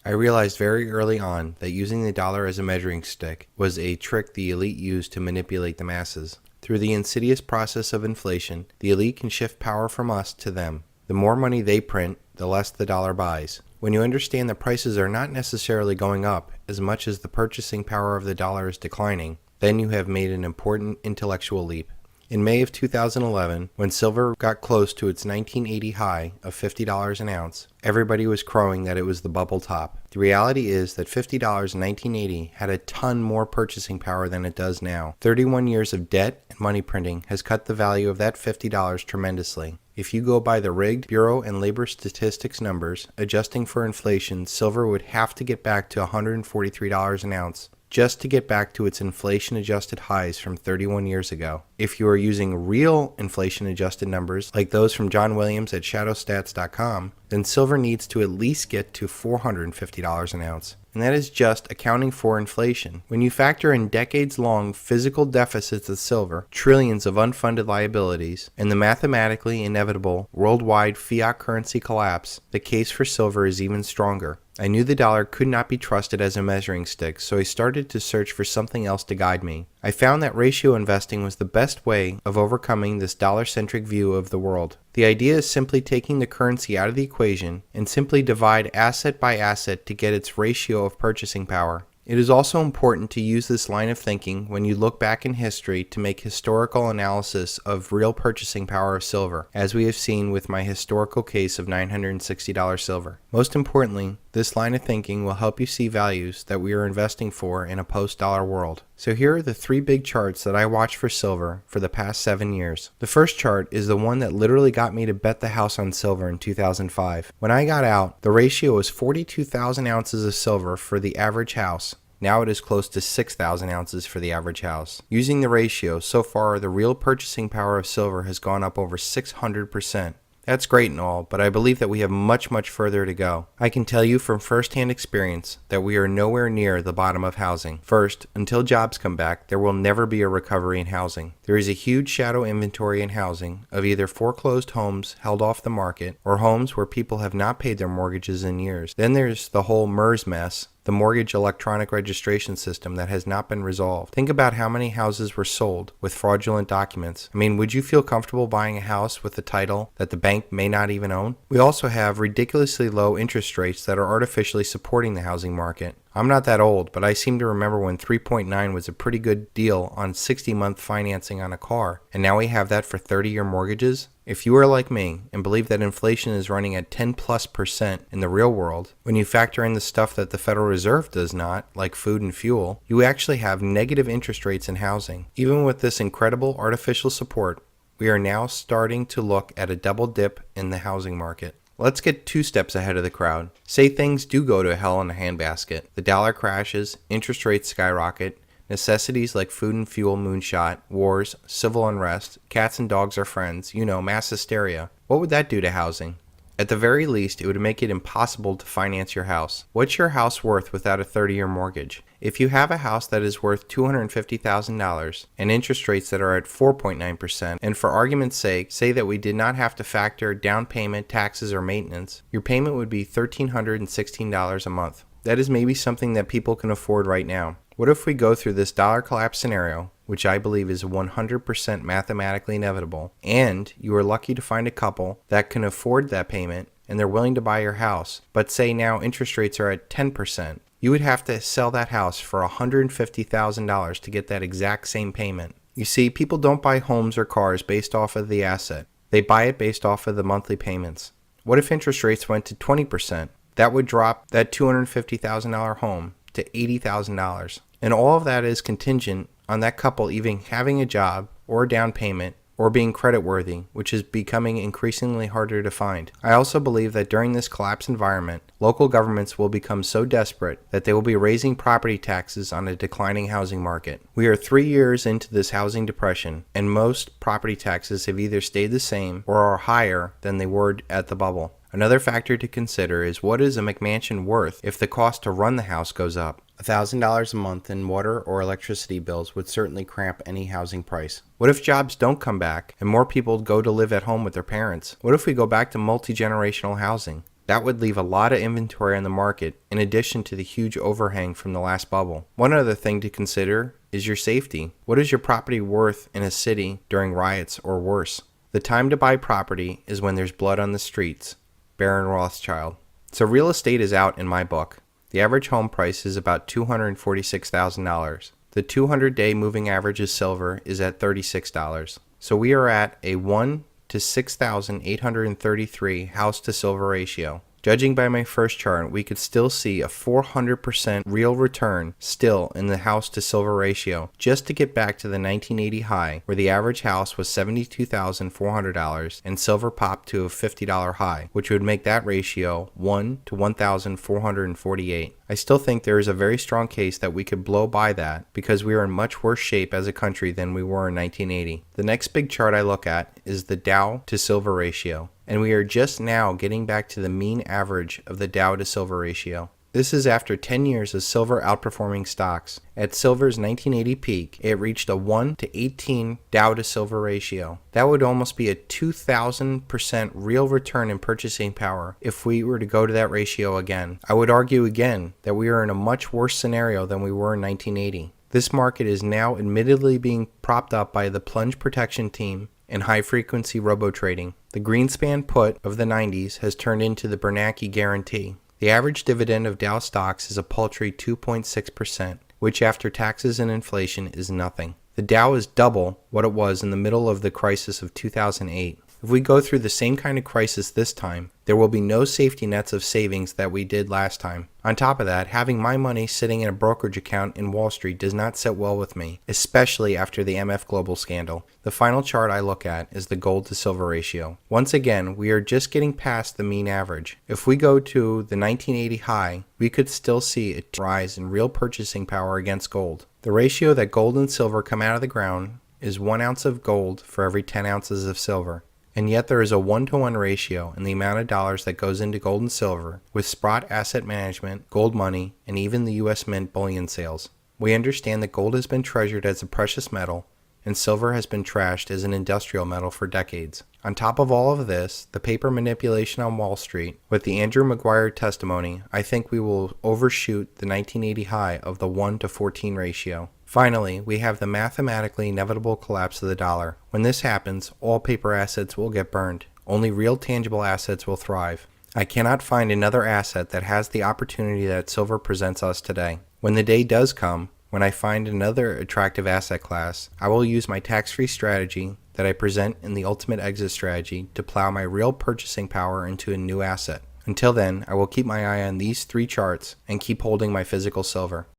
I realized very early on that using the dollar as a measuring stick was a trick the elite used to manipulate the masses. Through the insidious process of inflation, the elite can shift power from us to them. The more money they print, the less the dollar buys. When you understand that prices are not necessarily going up as much as the purchasing power of the dollar is declining, then you have made an important intellectual leap. In May of 2011, when silver got close to its 1980 high of $50 an ounce, everybody was crowing that it was the bubble top. The reality is that $50 in 1980 had a ton more purchasing power than it does now. 31 years of debt and money printing has cut the value of that $50 tremendously. If you go by the rigged Bureau and Labor Statistics numbers, adjusting for inflation, silver would have to get back to $143 an ounce just to get back to its inflation-adjusted highs from 31 years ago. If you are using real inflation-adjusted numbers, like those from John Williams at shadowstats.com, then silver needs to at least get to $450 an ounce. And that is just accounting for inflation. When you factor in decades-long physical deficits of silver, trillions of unfunded liabilities, and the mathematically inevitable worldwide fiat currency collapse, the case for silver is even stronger. I knew the dollar could not be trusted as a measuring stick, so I started to search for something else to guide me. I found that ratio investing was the best way of overcoming this dollar-centric view of the world. The idea is simply taking the currency out of the equation and simply divide asset by asset to get its ratio of purchasing power. It is also important to use this line of thinking when you look back in history to make historical analysis of real purchasing power of silver, as we have seen with my historical case of $960 silver. Most importantly, this line of thinking will help you see values that we are investing for in a post-dollar world. So here are the 3 big charts that I watched for silver for the past 7 years. The first chart is the one that literally got me to bet the house on silver in 2005. When I got out, the ratio was 42,000 ounces of silver for the average house. Now it is close to 6,000 ounces for the average house. Using the ratio, so far the real purchasing power of silver has gone up over 600%. That's great and all, but I believe that we have much further to go. I can tell you from first-hand experience that we are nowhere near the bottom of housing. First, until jobs come back, there will never be a recovery in housing. There is a huge shadow inventory in housing of either foreclosed homes held off the market or homes where people have not paid their mortgages in years. Then there's the whole MERS mess, the mortgage electronic registration system that has not been resolved. Think about how many houses were sold with fraudulent documents. I mean, would you feel comfortable buying a house with a title that the bank may not even own? We also have ridiculously low interest rates that are artificially supporting the housing market. I'm not that old, but I seem to remember when 3.9 was a pretty good deal on 60-month financing on a car, and now we have that for 30-year mortgages. If you are like me and believe that inflation is running at 10+% in the real world, when you factor in the stuff that the Federal Reserve does not, like food and fuel, you actually have negative interest rates in housing. Even with this incredible artificial support, we are now starting to look at a double dip in the housing market. Let's get 2 steps ahead of the crowd. Say things do go to hell in a handbasket. The dollar crashes, interest rates skyrocket, necessities like food and fuel moonshot, wars, civil unrest, cats and dogs are friends, mass hysteria. What would that do to housing? At the very least, it would make it impossible to finance your house. What's your house worth without a 30-year mortgage? If you have a house that is worth $250,000 and interest rates that are at 4.9%, and for argument's sake, say that we did not have to factor down payment, taxes, or maintenance, your payment would be $1,316 a month. That is maybe something that people can afford right now. What if we go through this dollar collapse scenario, which I believe is 100% mathematically inevitable, and you are lucky to find a couple that can afford that payment and they're willing to buy your house, but say now interest rates are at 10%. You would have to sell that house for $150,000 to get that exact same payment. You see, people don't buy homes or cars based off of the asset. They buy it based off of the monthly payments. What if interest rates went to 20%? That would drop that $250,000 home to $80,000. And all of that is contingent on that couple even having a job or a down payment or being creditworthy, which is becoming increasingly harder to find. I also believe that during this collapse environment, local governments will become so desperate that they will be raising property taxes on a declining housing market. We are 3 years into this housing depression, and most property taxes have either stayed the same or are higher than they were at the bubble. Another factor to consider is what is a McMansion worth if the cost to run the house goes up. $1,000 a month in water or electricity bills would certainly cramp any housing price. What if jobs don't come back and more people go to live at home with their parents? What if we go back to multi-generational housing? That would leave a lot of inventory on the market in addition to the huge overhang from the last bubble. One other thing to consider is your safety. What is your property worth in a city during riots or worse? The time to buy property is when there's blood on the streets. Baron Rothschild. So real estate is out in my book. The average home price is about $246,000. The 200-day moving average of silver is at $36. So we are at a 1 to 6,833 house to silver ratio. Judging by my first chart, we could still see a 400% real return still in the house to silver ratio just to get back to the 1980 high where the average house was $72,400 and silver popped to a $50 high, which would make that ratio 1 to 1,448. I still think there is a very strong case that we could blow by that because we are in much worse shape as a country than we were in 1980. The next big chart I look at is the Dow to silver ratio, and we are just now getting back to the mean average of the Dow to silver ratio. This is after 10 years of silver outperforming stocks. At silver's 1980 peak, it reached a 1 to 18 Dow to silver ratio. That would almost be a 2,000% real return in purchasing power if we were to go to that ratio again. I would argue again that we are in a much worse scenario than we were in 1980. This market is now admittedly being propped up by the plunge protection team and high-frequency robo-trading. The Greenspan put of the 90s has turned into the Bernanke guarantee. The average dividend of Dow stocks is a paltry 2.6%, which after taxes and inflation is nothing. The Dow is double what it was in the middle of the crisis of 2008. If we go through the same kind of crisis this time, there will be no safety nets of savings that we did last time. On top of that, having my money sitting in a brokerage account in Wall Street does not sit well with me, especially after the MF Global scandal. The final chart I look at is the gold to silver ratio. Once again, we are just getting past the mean average. If we go to the 1980 high, we could still see a rise in real purchasing power against gold. The ratio that gold and silver come out of the ground is 1 ounce of gold for every 10 ounces of silver. And yet there is a 1-to-1 ratio in the amount of dollars that goes into gold and silver with Sprott Asset Management, gold money, and even the U.S. Mint bullion sales. We understand that gold has been treasured as a precious metal and silver has been trashed as an industrial metal for decades. On top of all of this, the paper manipulation on Wall Street, with the Andrew Maguire testimony, I think we will overshoot the 1980 high of the 1 to 14 ratio. Finally, we have the mathematically inevitable collapse of the dollar. When this happens, all paper assets will get burned. Only real tangible assets will thrive. I cannot find another asset that has the opportunity that silver presents us today. When the day does come, when I find another attractive asset class, I will use my tax-free strategy that I present in the Ultimate Exit Strategy to plow my real purchasing power into a new asset. Until then, I will keep my eye on these 3 charts and keep holding my physical silver.